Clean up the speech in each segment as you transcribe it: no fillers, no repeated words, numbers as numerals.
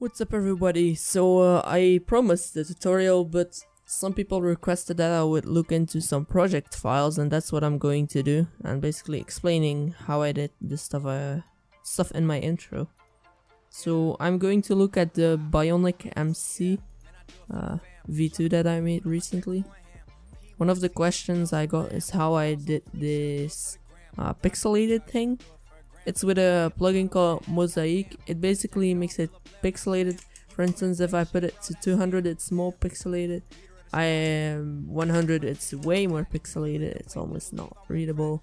What's up everybody? So I promised the tutorial, but some people requested that I would look into some project files, and that's what I'm going to do, and basically explaining how I did this stuff in my intro. So I'm going to look at the Bionic MC V2 that I made recently. One of the questions I got is how I did this pixelated thing. It's with a plugin called Mosaic. It basically makes it pixelated. For instance, if I put it to 200, it's more pixelated. 100, it's way more pixelated. It's almost not readable.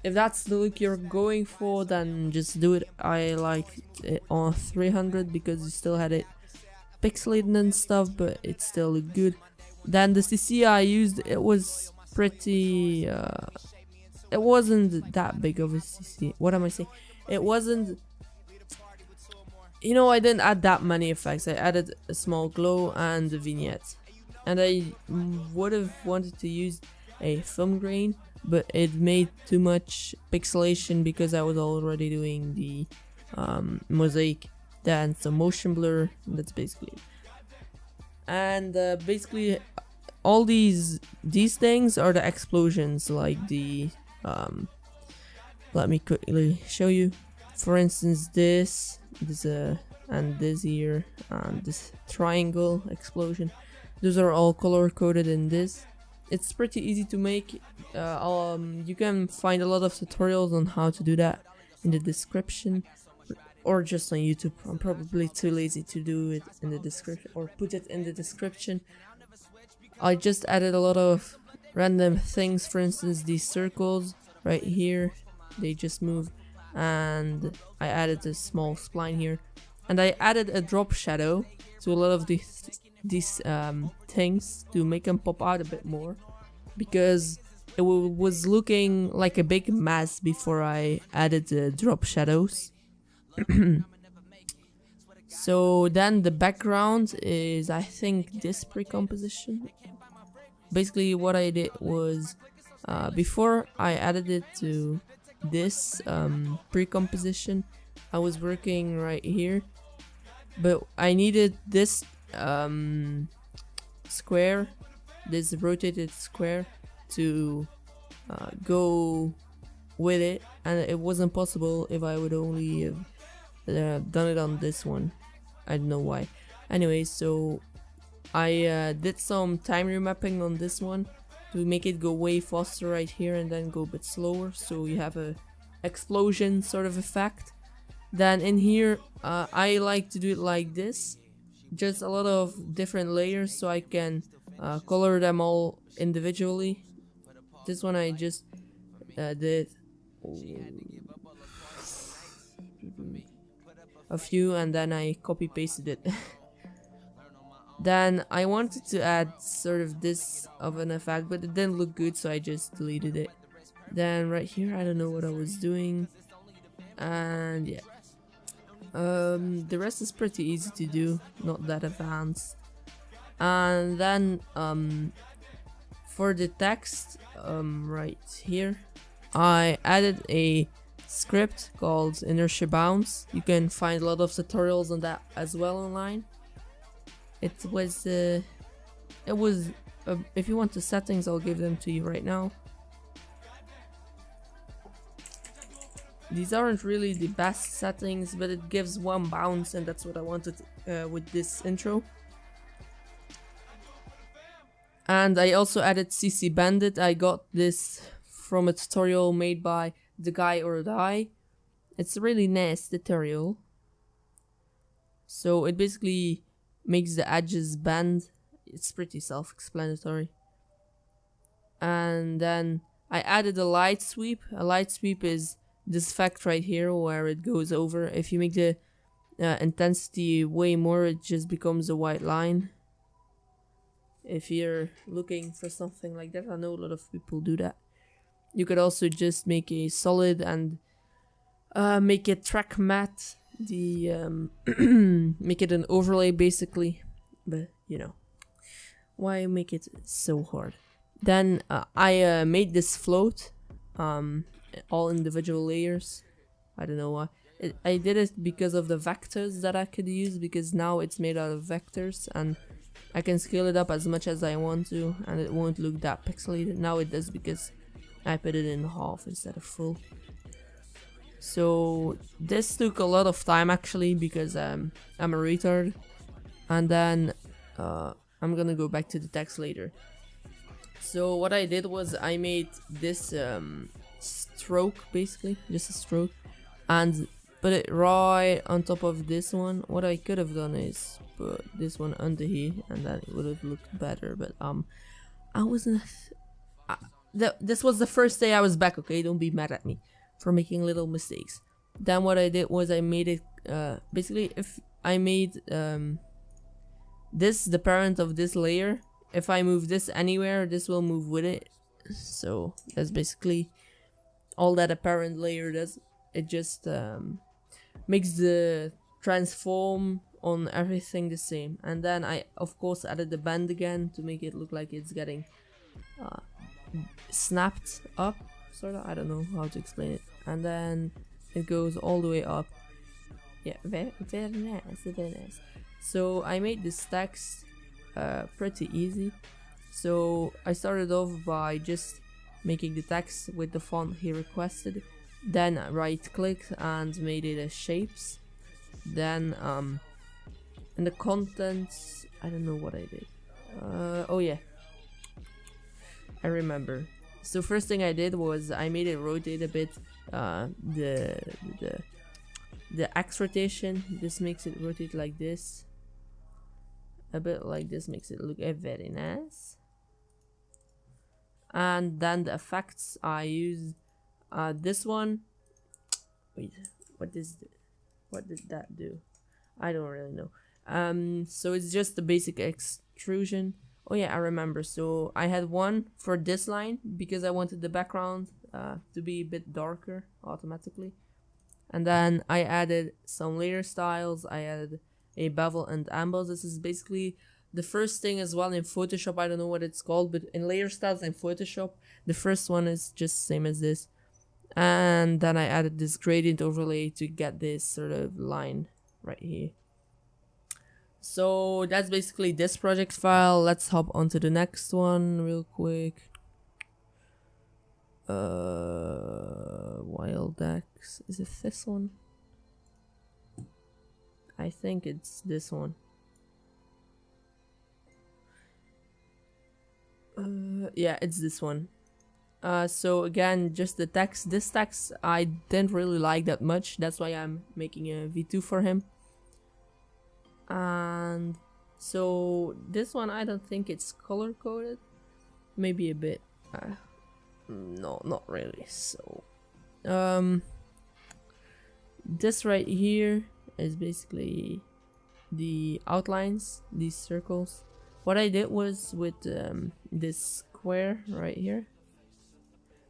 If that's the look you're going for, then just do it. I like it on 300 because you still had it pixelated and stuff, but it still looked good. Then the CC I used, it was pretty it wasn't that big of a CC. What am I saying? It wasn't, I didn't add that many effects. I added a small glow and a vignette, and I would have wanted to use a film grain, but it made too much pixelation because I was already doing the mosaic, then some motion blur. That's basically it. And basically all these things are the explosions, like the let me quickly show you. For instance, this and this here and this triangle explosion, those are all color coded in this. It's pretty easy to make. You can find a lot of tutorials on how to do that in the description, or just on YouTube. I'm probably too lazy to do it in the description or put it in the description. I just added a lot of random things. For instance, these circles right here, they just move, and I added a small spline here, and I added a drop shadow to a lot of these things to make them pop out a bit more, because it was looking like a big mass before I added the drop shadows. So then the background is, I think, this pre-composition. Basically what I did was, before I added it to this pre-composition, I was working right here, but I needed this square, this rotated square, to go with it, and it wasn't possible if I would only have done it on this one. I don't know why. Anyway, so I did some time remapping on this one to make it go way faster right here and then go a bit slower, so you have a explosion sort of effect. Then in here, I like to do it like this, just a lot of different layers so I can color them all individually. This one I just did a few, and then I copy pasted it. Then I wanted to add sort of this of an effect, but it didn't look good, so I just deleted it. Then right here, I don't know what I was doing, and yeah, the rest is pretty easy to do, not that advanced. And then for the text, right here, I added a script called Inertia Bounce. You can find a lot of tutorials on that as well online. It was if you want the settings, I'll give them to you right now. These aren't really the best settings, but it gives one bounce, and that's what I wanted with this intro. And I also added CC Bandit. I got this from a tutorial made by The Guy or Die. It's a really nice tutorial. So it basically makes the edges bend. It's pretty self-explanatory. And then I added a light sweep. A light sweep is this effect right here where it goes over. If you make the intensity way more, it just becomes a white line. If you're looking for something like that, I know a lot of people do that. You could also just make a solid and make it track matte, make it an overlay basically, but why make it so hard? Then I made this float, all individual layers. I don't know why. I did it because of the vectors that I could use, because now it's made out of vectors and I can scale it up as much as I want to and it won't look that pixelated. Now it does because I put it in half instead of full. So this took a lot of time actually, because I'm a retard. And then I'm gonna go back to the text later. So what I did was I made this stroke, basically just a stroke, and put it right on top of this one. What I could have done is put this one under here and then it would have looked better, but I wasn't this was the first day I was back, okay? Don't be mad at me for making little mistakes. Then what I did was I made it basically, if I made this the parent of this layer, if I move this anywhere, this will move with it. So that's basically all that a parent layer does. It just makes the transform on everything the same. And then I of course added the bend again to make it look like it's getting snapped up, sort of. I don't know how to explain it. And then it goes all the way up. Yeah, very nice, very nice. So I made this text pretty easy. So I started off by just making the text with the font he requested. Then I right clicked and made it as shapes. Then in the contents, I don't know what I did. Oh yeah, I remember. So first thing I did was I made it rotate a bit. The X rotation. This makes it rotate like this. A bit like this makes it look very nice. And then the effects I use this one. Wait, what did that do? I don't really know. So it's just the basic extrusion. Oh yeah, I remember. So I had one for this line because I wanted the background to be a bit darker automatically. And then I added some layer styles. I added a bevel and emboss. This is basically the first thing as well in Photoshop. I don't know what it's called, but in layer styles in Photoshop, the first one is just same as this. And then I added this gradient overlay to get this sort of line right here. So that's basically this project file. Let's hop onto the next one real quick. Wildex. Is it this one? I think it's this one. Yeah, it's this one. So again, just the text. This text I didn't really like that much. That's why I'm making a V2 for him. And so this one, I don't think it's color coded. Maybe a bit. No, not really. So this right here is basically the outlines, these circles. What I did was with this square right here,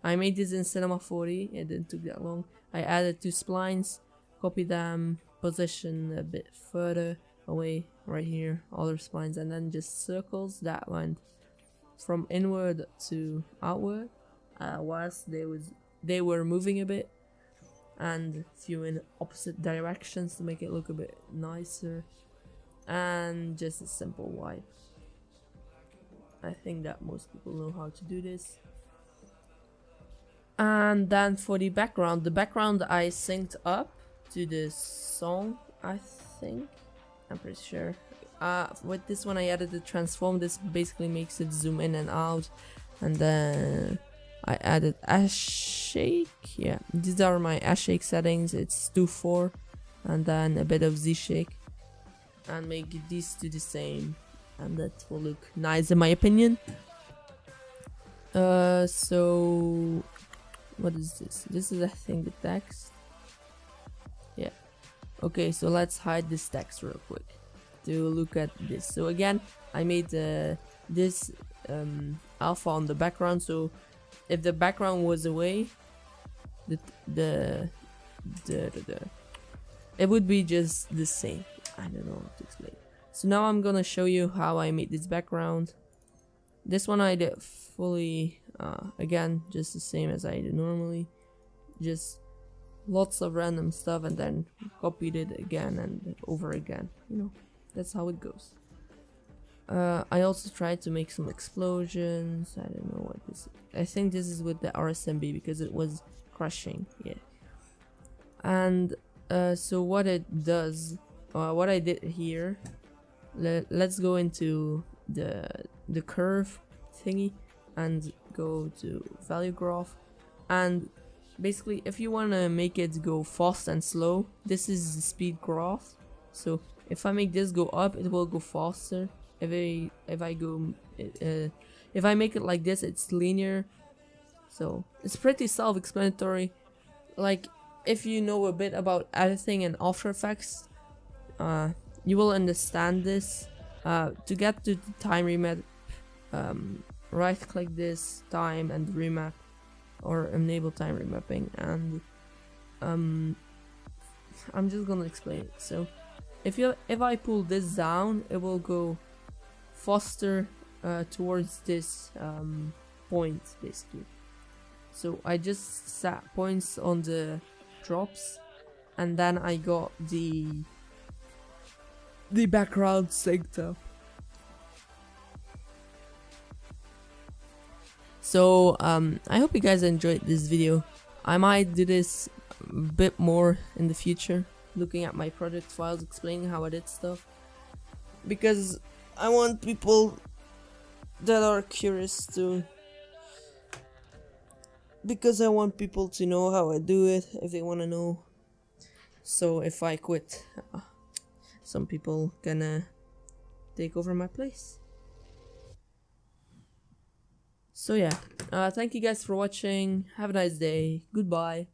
I made this in Cinema 4D. It didn't take that long. I added 2 splines, copied them, position a bit further away right here, other splines, and then just circles that went from inward to outward whilst they were moving a bit, and a few in opposite directions to make it look a bit nicer, and just a simple wipe. I think that most people know how to do this. And then for the background I synced up to this song, I think. I'm pretty sure. With this one I added the transform. This basically makes it zoom in and out. And then I added ash shake. Yeah, these are my ash shake settings. It's 2.4 and then a bit of Z shake, and make these two the same, and that will look nice in my opinion. So what is this? This is, I think, the text. Yeah. Okay, so let's hide this text real quick to look at this. So again, I made this alpha on the background, so if the background was away, it would be just the same. I don't know how to explain. So now I'm gonna show you how I made this background. This one I did fully, again, just the same as I did normally. Just lots of random stuff and then copied it again and over again. You know, that's how it goes. I also tried to make some explosions. I don't know what this is. I think this is with the RSMB because it was crashing. Yeah. And so what it does, what I did here, let's go into the curve thingy and go to value graph. And basically, if you want to make it go fast and slow, this is the speed graph. So if I make this go up, it will go faster. If I make it like this, it's linear. So it's pretty self-explanatory. Like, if you know a bit about editing and After Effects, you will understand this. To get to the time remap, right click this time and remap, or enable time remapping, and I'm just gonna explain it. So if I pull this down, it will go faster towards this point basically. So I just set points on the drops, and then I got the background synced up. So I hope you guys enjoyed this video. I might do this a bit more in the future, looking at my project files, explaining how I did stuff, because I want people that are curious to, because I want people to know how I do it if they want to know. So if I quit, some people gonna take over my place. So yeah, thank you guys for watching. Have a nice day. Goodbye.